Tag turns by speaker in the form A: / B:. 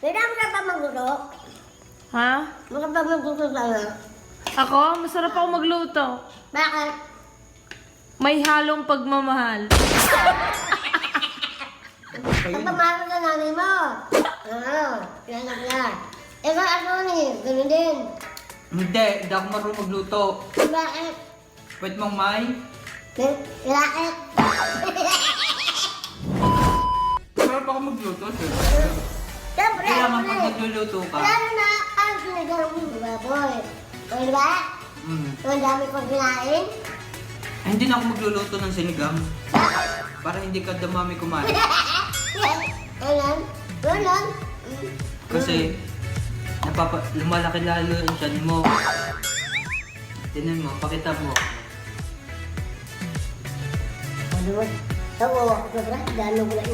A: Pwede ako na pa magluto.
B: Ha?
A: Mga pa magluto sa'yo.
B: Ako? Masarap ako magluto.
A: Bakit?
B: May halong pagmamahal.
A: Pagpamahal ka nanay mo. Oo, yan lang yan. Ikaw ako ni, ganun din.
C: Hindi ako marunong magluto.
A: Bakit?
C: Pwede mong may?
A: Bakit?
C: Sarap ako magluto, sir.
A: Siyempre,
C: Kailangan
A: ako
C: pag
A: na
C: magluluto ka.
A: Lalo na ang sinigang mo, baboy. O, di ba? Ang dami kong kinain.
C: Ay, hindi na ako magluluto ng sinigang. Para hindi ka dumami kumain.
A: Ganun? Ganun?
C: Kasi, lumalaki lalo yung tiyan mo. Tinan mo, pakita mo.
A: Ano mo? Tawa ako, sobra. Dano ko na